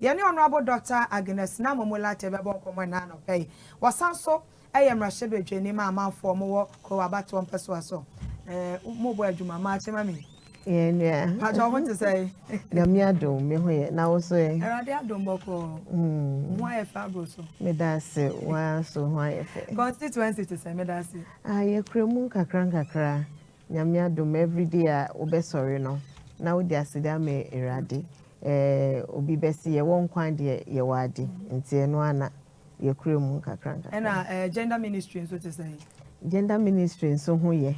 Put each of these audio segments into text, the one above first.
Yeni Honorable Dr. Agnes Naa Lartey bebo nkomo na no pay. Wasanso mrashebe dweni ma amanfo mo ko abato mpeso aso. Mo bo adwuma ma chema mi. Yeah. How do you want to say? Yamiado, me hoye na wo so e. Erade adom boko. Why e fa bro so? Me da se wa so why e fe. Constituency to say me da se. Ye kremu kakra. Yamiado every day a obesori no. Na wo di asida me erade. Obi besi ye won kwan de ye wade. Nti eno ana ye kremu kakra. And gender ministry so to say. Gender ministry so ho ye.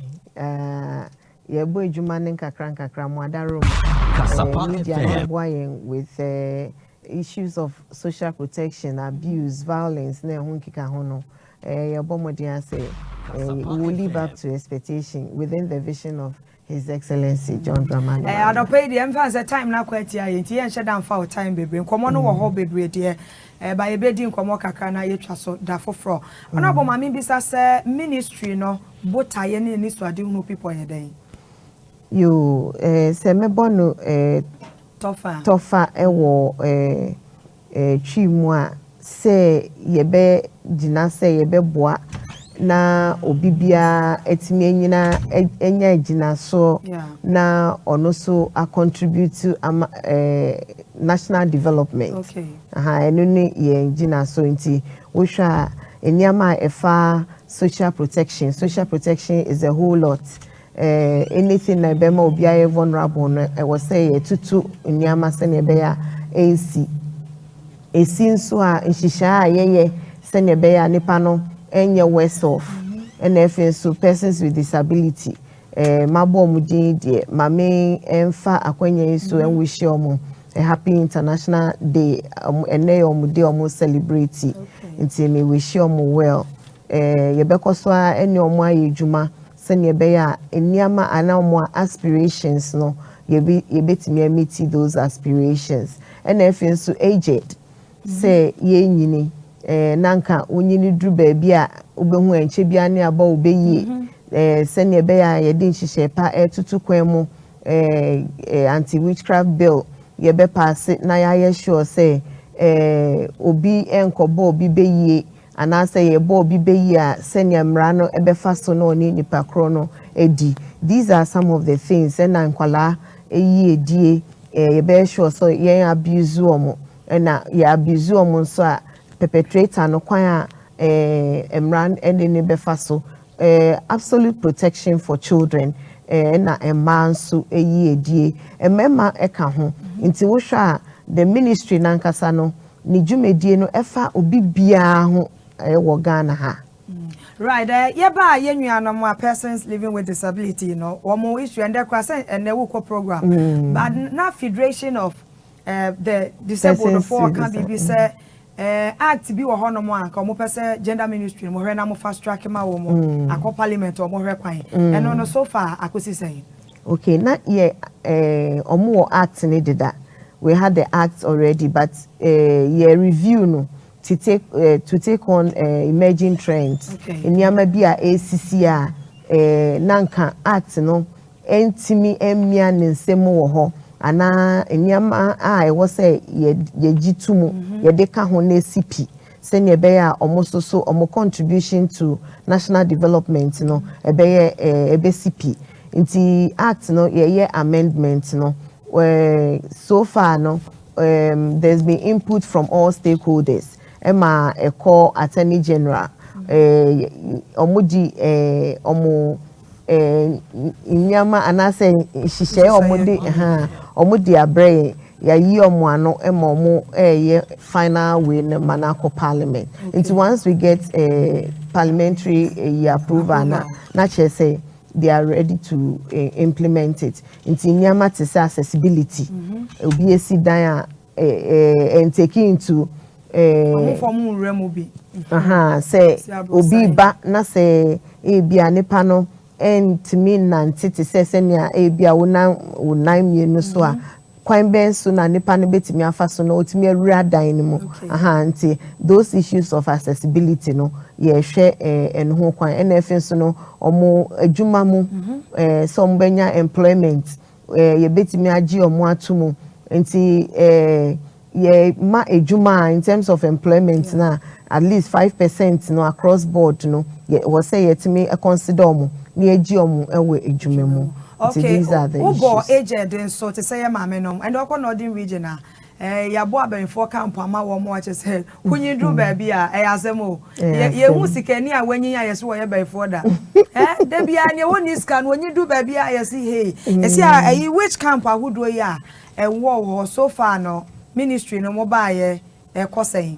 Ye boy juma nen kakra mo adaro Kasapa with issues of social protection, abuse, violence na ho kika ho no ye bomodian say we will live up to expectation within the vision of His Excellency John Dramani. I don't pay the emphasis time na kwati ya nti ye nhye dan fa time bebre nkomo no wo ho bebre de ba ye bedi nkomo kakra na ye twa so da foforo ona bo mami bisa se ministry no botaye ne ni so ade hu people ye den. You se mebono tofa ewo twimu a se yebe gina se yebe boa na obibia etimi enyina enya gina so na ono so a contribute to national development. Okay. Enu ni ye gina so nti wo hwa eniama efa social protection is a whole lot. Anything na bema obiaye vulnerable no was say tutu nyama sene beya AC nso a nhihia ayeye sene beya nipa no enye worse off and so persons with disability mabo mudin de mame emfa akwanya so en wish omo a happy international day ene omude omo celebrate nti me wish omo well yebekoso a ene omo ayedwuma senior beya eniama ana aspirations no yebetimi meet those aspirations and if so aged say ye nyini nanka onyini dru ba bia obehu enche bia ne aba obeyi senior beya yedi nhihye pa etutu kwan mu anti witchcraft bill yebe pass na ya sure say obi enkobo obi beyi anase ye bo bi beyi a senior mrano ebefa so no ni nipa kro no edi. These are some of the things na nkwala eyi edie ye be sure so ye abuse omo na ye abuse omo so a perpetrator no kwan a emran ene ne befa so absolute protection for children na emman so eyi edie emema eka ho nti wo hwa the ministry nankasa no ni dwumedie no efa obi bia ho Ghana ha. Right, yeba yennuanom persons living with disability, you know, omo issue and and the program. But na federation of the disabled for can be say act bi wo hono mo anka omo pese gender ministry mo hwe na mo fast track ma wo mo akọ parliament omo hwe kwan. And no so far akosi say. Okay, na ye omo act ni dida. We had the act already, but ye review no to take on emerging trends. Enyama bia ACC nanka act no entimi emia ne nsem wo ho ana enyama a ewo say ye gitumu ye de ka ho na CP sene be ya omo so omo contribution to national development no ebe CP nti act no ye amendment no so far no there's been input from all stakeholders. Emma Eko Attorney General omudi inyama anase hihye omudi abre ya yi omo ano emma omo final way na manako parliament. Into once we get parliamentary approval na say they are ready to implement it. Into inyama to say accessibility obi esi dan and taking into say obi ba na say bia nipa no entimi nante say senia bia wona mienu so a kwan ben so na nipa no betimi afa so na otimi awura dan ni mu nti those issues of accessibility no ye hwe enho kwan NF so no omo adwuma mu so mbenya employment ye betimi agi omo atumu nti yeah ma ejuma in terms of employment na at least 5% no across board no yeah was say yet me a consider omo na eji omo ewe ejuma mu. Okay, these are the issues. issues. Agent so to say mama nom and okọ northern region ya bo abenfo camp ama wo mo ache say kunyi du ba bia asemo ye hu sikani a wanyi ya yeso wo ye benfo da da bia ne woni scan wanyi du ba bia ye see hey esi a which camp ahudo ya wo so far no ministry no mo ba ye kosen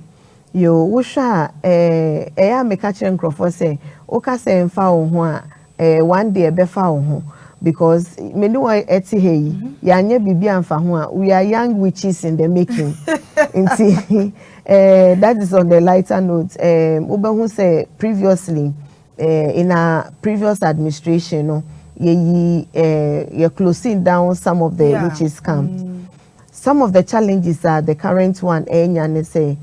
yo wo sha ya me ka kire nkrofo say o ka say mfa wo ho a one day be fa wo ho because me no eti hey ya anya bibi amfa ho a we are young witches in the making that is on the lighter note obehu say previously in a previous administration no ye closing down some of the witches camps. Some of the challenges are the current one say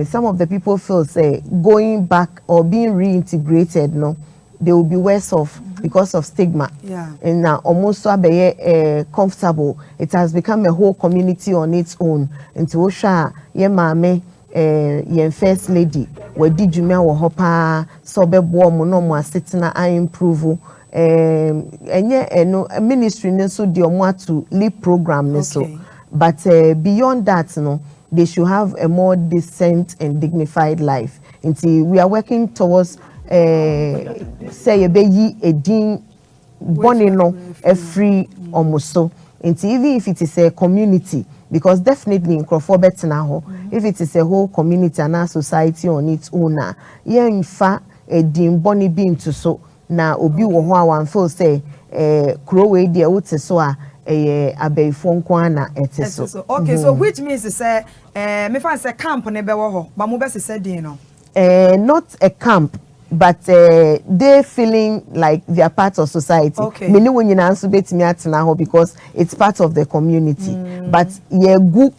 some of the people feel say going back or being reintegrated no they will be worse off because of stigma. And now almost so be comfortable. It has become a whole community on its own. And to Osha ye mame ye first lady we did you me wo hopa so be bo mo no mo asetina I improve enye no ministry ne so de omo to lead program ne so but beyond that no they should have a more decent and dignified life. Until we are working towards say a bayi a din bonny no a free almost so into even if it is a community because definitely in Crawford now if it is a whole community and a society on its own yeah in fact a din bonny being to so na obi wo ho one feel say crowe dia wote so a abeyfo nkwana eteso okay so which means to say me fan say camp ne be wo ho ba mo be se din no not a camp but they feeling like they are part of society. Many when you answer because it's part of the community. But yeah, good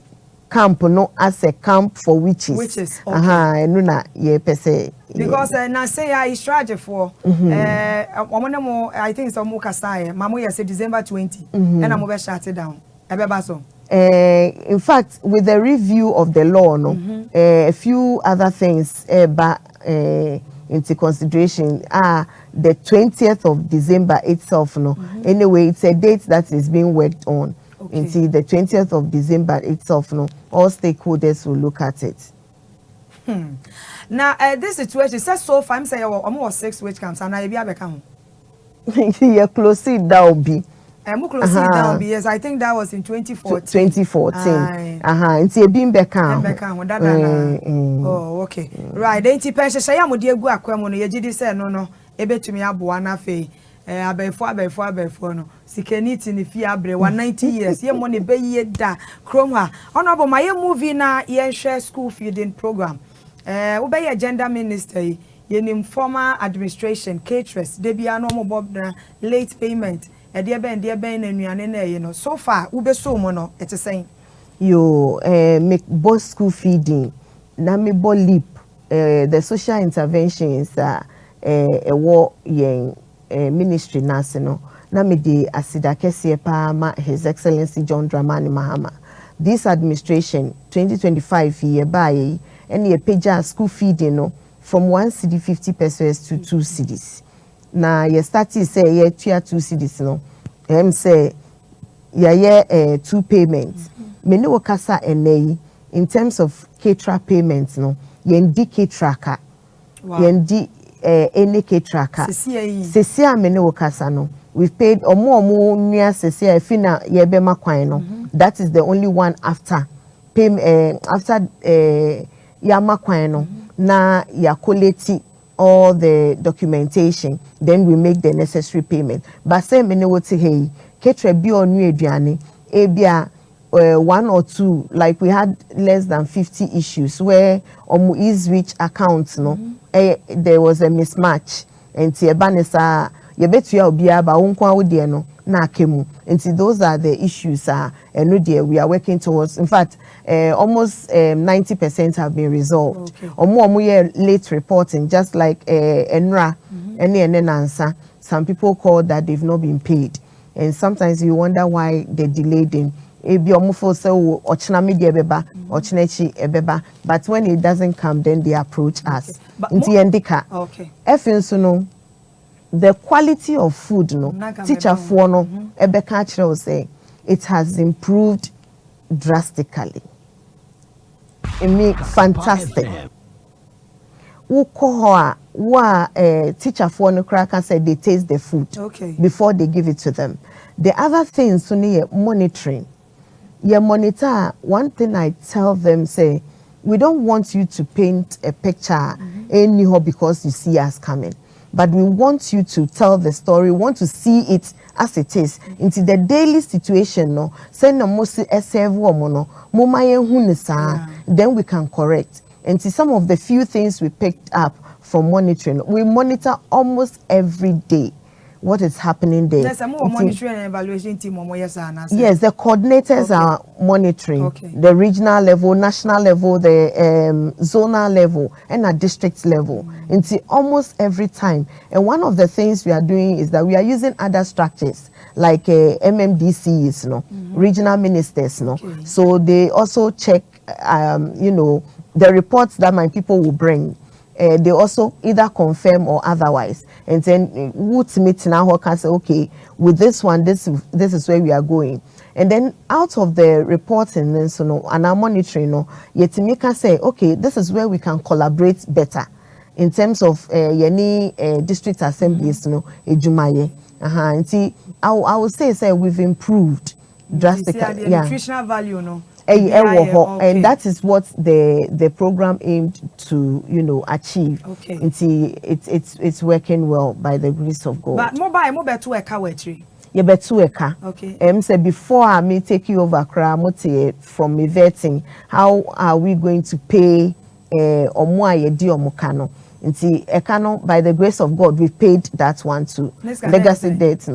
camp no as a camp for witches. Witches. No na yeah per se. Because na say I strategy for I think it's more Kasa. Mamu ya say December 20 and I'm over shut it down. Ebeba so. In fact, with the review of the law, no, a few other things into consideration are the 20th of December itself. No, anyway, it's a date that is being worked on. Until the 20th of December itself. No, all stakeholders will look at it. Now, this situation says so far. I'm saying almost 6 which camps and I be able to come. You're close it down be. Down because I think that was in 2014. 2014. It's a been back on. Oh, okay. Right. Then ti pension say am de egu akwa mu no ye gidi say no ebetumi aboa na fe abefo no sikeniti ni fi abre 190 years ye mo ne be ye da krom ha honorable my movie na ye share school feeding program wo be ye gender minister ye nim former administration caterers de bia no mo bob na late payment e de ben na nuane na ye no so far wo be so mo no it is saying you make both school feeding na me bo leap the social interventions war yen ministry nase no na me de asida kese pa ma His Excellency John Dramani Mahama this administration 2025 year by any a page school feeding no from 1 cedi 50 pesos to 2 cedis na ye start say ye 2 cedis no say ye 2 payments me no Kasa enei in terms of caterer payments no yendi caterer yendi any caterer sesia me no Kasa no we've paid omo nua sesia fina ye be makwan no that is the only one after after ya makwan no na ya collect all the documentation then we make the necessary payment but say me no wote hey caterer bi onu aduane e bia 1 or 2 like we had less than 50 issues where is which accounts no there was a mismatch and banesa you bet you be about no na kemu and those are the issues and no we are working towards in fact almost 90% have been resolved late reporting just like enra and answer some people call that they've not been paid and sometimes you wonder why they delayed them. ebi omufo say ochina media beba ochinachi ebeba, but when it doesn't come then they approach us nti yendika okay efinso no the quality of food no teacher for no ebeka kire say it has improved drastically. It mean fantastic. Teacher for no cracker said they taste the food before they give it to them. The other thing so near monitoring. You monitor. One thing I tell them say, we don't want you to paint a picture anyhow because you see us coming, but we want you to tell the story. We want to see it as it is into the daily situation. No, say no most then we can correct. And see some of the few things we picked up from monitoring. We monitor almost every day what is happening there. Yes, more monitoring and evaluation team. Yes, the coordinators are monitoring the regional level, national level, the zonal level, and at district level. And see almost every time. And one of the things we are doing is that we are using other structures like MMDCs, regional ministers, So they also check, the reports that my people will bring. They also either confirm or otherwise, and then would meet now can say, okay, with this one, this is where we are going, and then out of the reporting and our monitoring, yet me can say, okay, this is where we can collaborate better in terms of any district assemblies, ejumaye. And see, I would say we've improved drastically. The nutritional value, and that is what the program aimed to achieve. It's working well by the grace of God. But mobile to a cowetry. Say before I may take you over from me vetting, how are we going to pay Omukano? By the grace of God, we paid that one too. Legacy debt,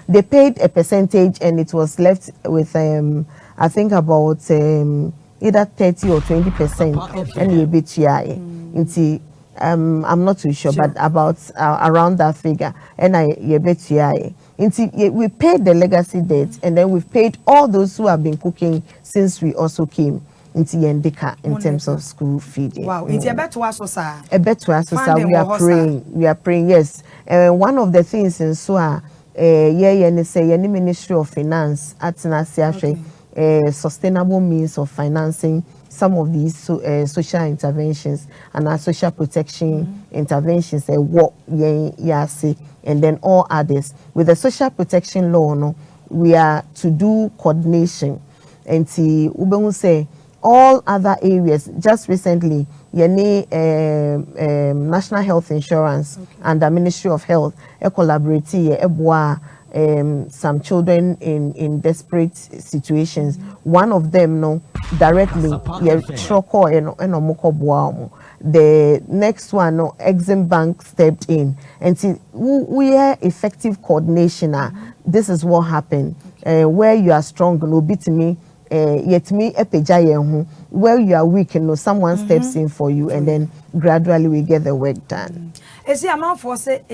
they paid a percentage and it was left with I think about either 30 or 20% and a bit I'm not too sure, but about around that figure and we paid the legacy debt and then we've paid all those who have been cooking since we also came into Yendika in terms of school feeding. Wow, it's a better was we are praying, yes. One of the things in SOA, any Ministry of Finance at sustainable means of financing some of these social interventions and our social protection interventions and then all others. With the social protection law, we are to do coordination and see Ubeng say all other areas. Just recently, National Health Insurance and the Ministry of Health collaborating some children in desperate situations. One of them directly the next one Exim Bank stepped in and see we are effective coordination. This is what happened. Where you are strong, no beat me. Yet me where you are weak, someone steps in for you, and then gradually we get the work done. See, I'm not for say,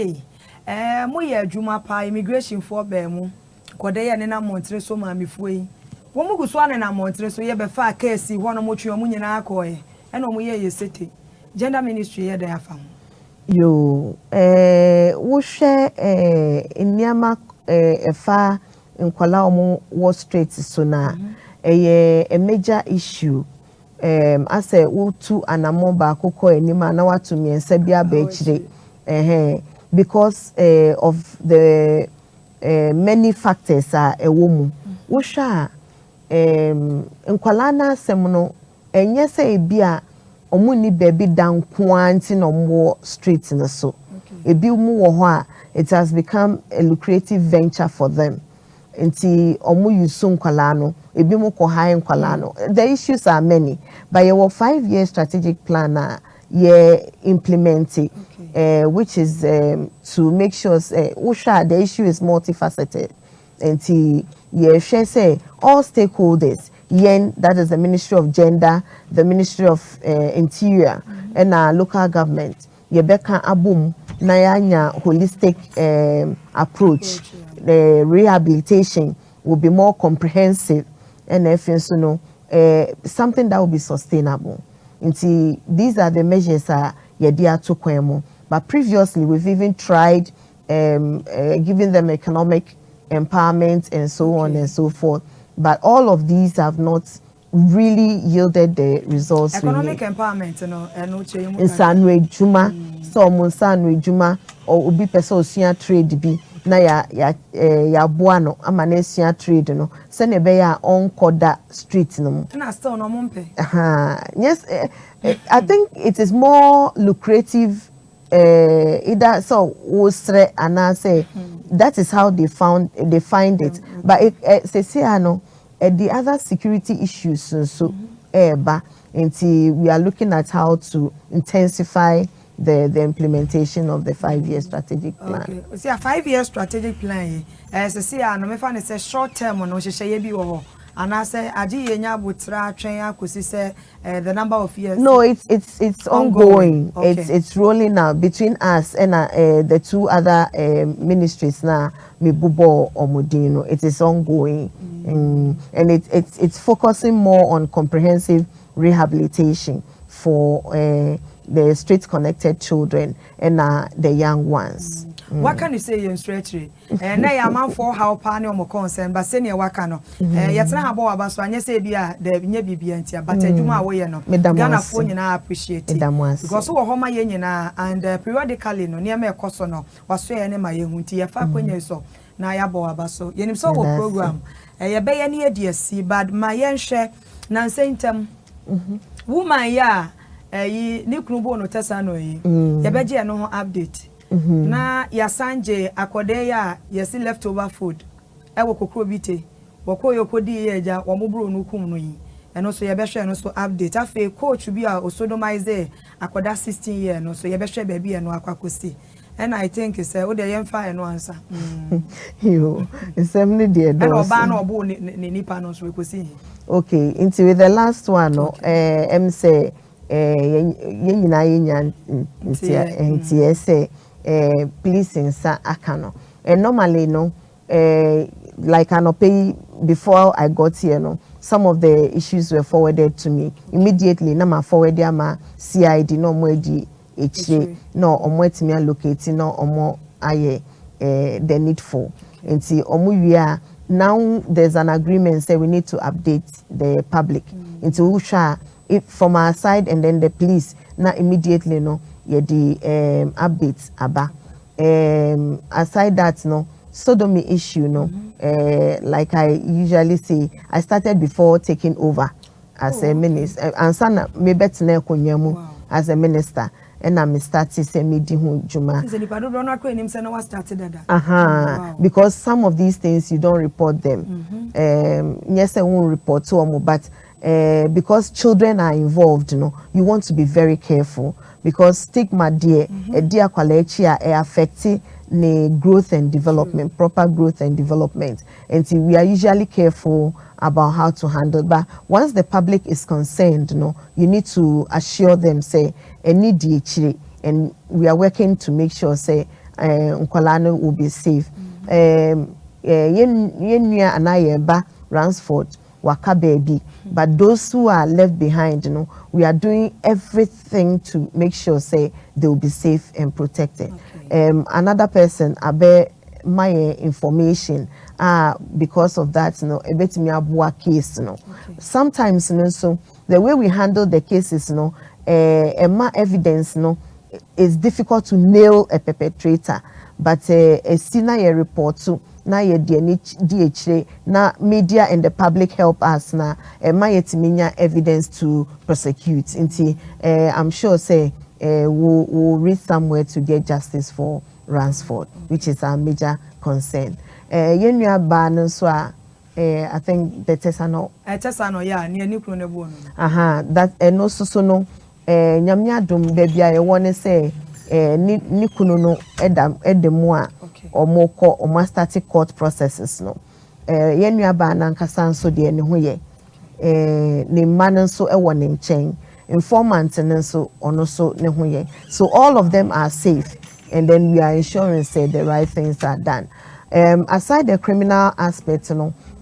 Juma pa immigration for Bemu, Kodea Nena Montre so mammy fui. Woman swan and a Montre so ye befa case, one of much your moon and we city. Gender ministry here they are found. You we share in Yama a far in Kuala Wall Street sooner. A major issue I say two and a more back anima now to me and Sebia Bechde because of the many factors are a woman Usha Nkwalana Semono and yes a beer omuni baby down quantity no more streets in the so a bill more it has become a lucrative venture for them. Nti omu yusu nkwalano ebi mu ko high nkwalano. The issues are many, but your 5-year strategic plan implemented, which is to make sure the issue is multifaceted. Nti say all stakeholders, that is the Ministry of Gender, the Ministry of Interior, and our local government, yebeka abum na yanya holistic approach. the rehabilitation will be more comprehensive, and if you know something that will be sustainable. These are the measures yedia to kwemo. But previously we've even tried giving them economic empowerment and so on and so forth. But all of these have not really yielded the results. Economic empowerment, you know, and Insanwe juma, so monsanwe juma, or ubi peso siya trade bi na ya buano amane siya trade no. Sene be ya on koda street no. Na still no mumpe. Yes, I think it is more lucrative. Either so usre and I say that is how they find it. But the other security issues so until we are looking at how to intensify the implementation of the 5-year strategic plan. Okay. See a 5-year strategic plan see no me find it's short term no hye bi wo. And I say, the number of years. No, it's ongoing. Okay. It's rolling now between us and the two other ministries now. Mibubo or Modino. It is ongoing, and it's focusing more on comprehensive rehabilitation for the street-connected children and the young ones. What can you say in straight? And now I'm out for how panel more concern, but senior wakano. Yet now about us when you say be the Nebiantia, but I do my way no. Ghana phone you appreciate it. Because so homa yenina and periodically no near me cosono was say any my hunti ya fa kwenye so na ya bo abaso. Yenim so program. Ye be ye near DSC, but my yen share nan saintem woman ya ni knubo no tesa no yi. Ye be je no update. Na ya sanje akode ya yesi leftover food ewo kokro bite woko yokodi yeja womubro no kum no yi eno so ye be hwe no so update afi coach bi a osodomize akoda 16 year no so ye be hwe ba bi eno akwakosi and I think say o de yemfa eno ansa yo semni de do eno ba na obo ni nipa no so ekosi. Okay, into the last one no say yenyina yenya ntia say please insa akano. And normally no like before I got here no, some of the issues were forwarded to me immediately. Na ma forward ya ma CID no mo edi eche no omo etimi allocate no omo aye the needful. And see omo wi now there's an agreement say we need to update the public into usha it from our side, and then the police na immediately no the updates aba. Aside that no sodomy issue no like I usually say, I started before taking over as a minister and sana me betne konyamu as a minister, and I'm starting say me di hu juma because some of these things you don't report them. Yes, I won't report to them, but because children are involved, you know, you want to be very careful because stigma dear quality affecting the growth and development, proper growth and development. And so we are usually careful about how to handle. But once the public is concerned, you know, you need to assure them, say, any DHA, and we are working to make sure, say, Nkwalano will be safe. Yenuya anayeba Ransford waka baby, but those who are left behind, you know, we are doing everything to make sure, say, they will be safe and protected. Another person abe my information because of that, you know, a bit me abua case, you know. Sometimes, you know, so the way we handle the cases, you know, my evidence, you know, it's difficult to nail a perpetrator, but a senior report to na ye DHA na media and the public help us na my evidence to prosecute. I'm sure say we'll reach somewhere to get justice for Ransford, which is our major concern. Yenua ban so I think the Tesano yeah near Nikro Nebono. That and also so no nyamya dum baby I want to say Nikuno no edemwa or more court or static court processes no. Yenua ban and Kasa so de ne ho ye. Ne man so e warning chain. Informant and so on also ne ho ye. So all of them are safe, and then we are ensuring say the right things are done. Aside the criminal aspect,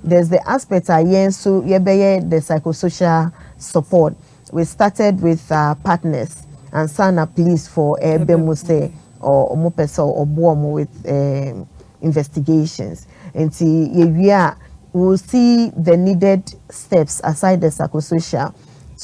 there's the aspect so the psychosocial support. We started with partners and Sana police for Bemuse or Mopesa or Bomo with investigations. And we will see the needed steps aside the psychosocial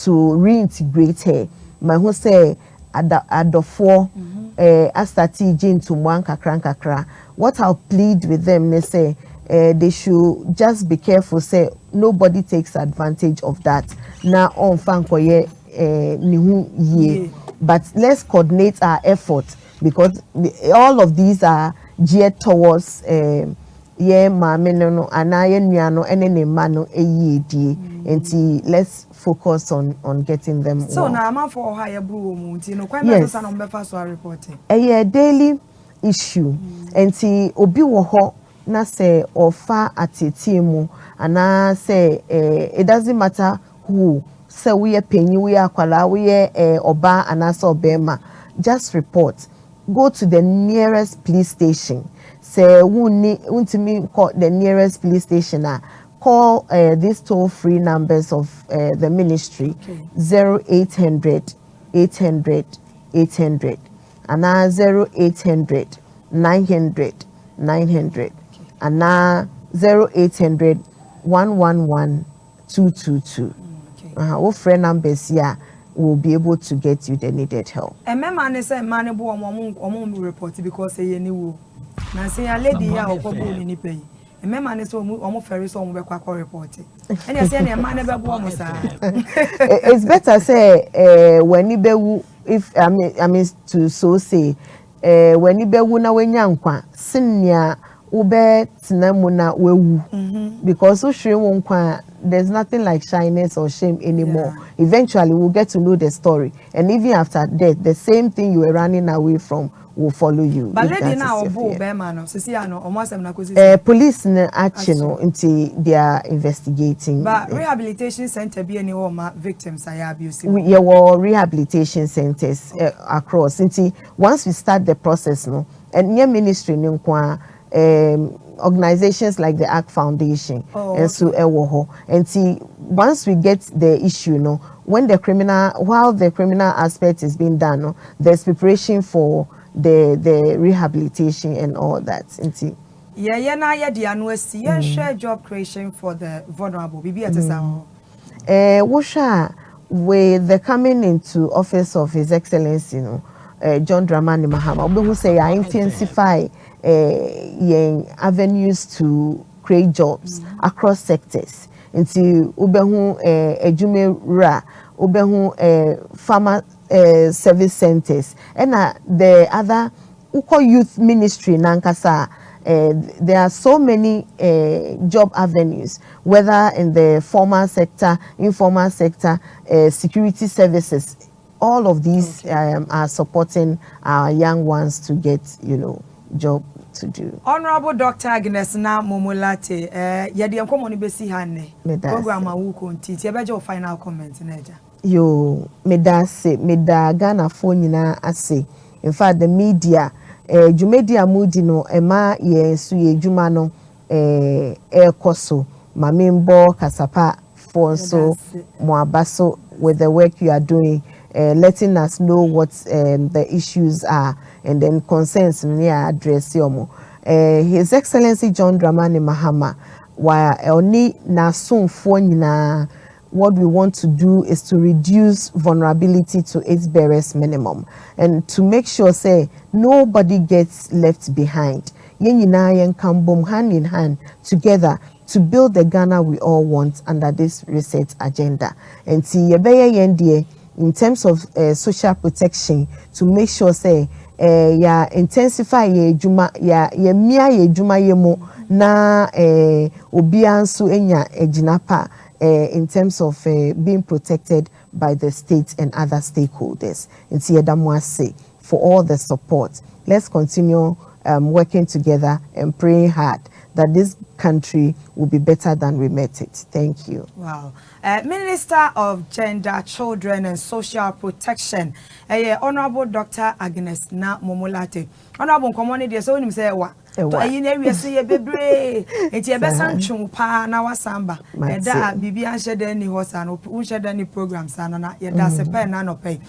to reintegrate her. My who say at the four astati jin to one kakra. What I'll plead with them, they say they should just be careful. Say nobody takes advantage of that. Now on fankoye ye, but let's coordinate our efforts because all of these are geared towards mama no anaye nuano ene mano eyedi. And let's focus on getting them. So now I'm for higher brew munti no kwai me so na mbefa so reporting. Daily issue. And obi wo ho na say ofa atete mu ana say it doesn't matter who say we penny we akwala we oba ana so obema, just report. Go to the nearest police station. Say untimi call the nearest police station. Call these toll-free numbers of the ministry, 0800 800 800 and now 0800 900 900 and now 0800 111 222. Our friend numbers here will be able to get you the needed help. And my man say man bo omo report because say any wo. Na say a lady here okobo ni pay. And my man is almost very soon we quite reporting. And you say a man never almost. It's better say when you if I mean to so say when you be wuna when yankwa senior ube tinamuna wewu because so shame there's nothing like shyness or shame anymore. Eventually we'll get to know the story, and even after that the same thing you were running away from will follow you. But lady now obo bema no sisi ano almost am na kosi police na action until they are investigating. But rehabilitation center be any ma victims are abuse. We were rehabilitation centers across until once we start the process no and near ministry organizations like the ACT Foundation and so and see once we get the issue when the criminal aspect is being done there's preparation for the rehabilitation and all that. Share job creation for the vulnerable. With the coming into office of His Excellency, John Dramani Mahama, who say I intensify avenues to create jobs across sectors. Into ubehu ejume ra ubehu farmer service centers and the other uko youth ministry nankasa there are so many job avenues, whether in the formal sector, informal sector, security services. All of these are supporting our young ones to get job to do. Honorable Dr. Agnes Naa Momolate, yadi enkomo ni besi hane program awu konti ti ebeje final comment neja. Yo meda Ghana phone nyina ase. In fact the media jumedia mudi no ema ye su ye juma no ekoso mamembo Kasapa Fonso Moabaso with the work you are doing, letting us know what the issues are and then concerns near address yomo. His Excellency John Dramani Mahama wa oni na sunfo nyina. What we want to do is to reduce vulnerability to its barest minimum and to make sure say nobody gets left behind. Yenina yen kambom hand in hand together to build the Ghana we all want under this reset agenda. And see yebeye yendie in terms of social protection to make sure say ya intensify ye juma ya mia ye juma yemo na obiansu enya ejinapa in terms of being protected by the state and other stakeholders. And say for all the support. Let's continue working together and praying hard that this country will be better than we met it. Thank you. Wow. Minister of Gender, Children and Social Protection, Honorable Dr. Agnes Naa Momolate. Honorable Community, so you say what? to ayi na wiase ye bebre enti e be santwu pa na wasamba e da bibi anhye da ni hosa no unhye da ni programs ana na ye da se pe na no pe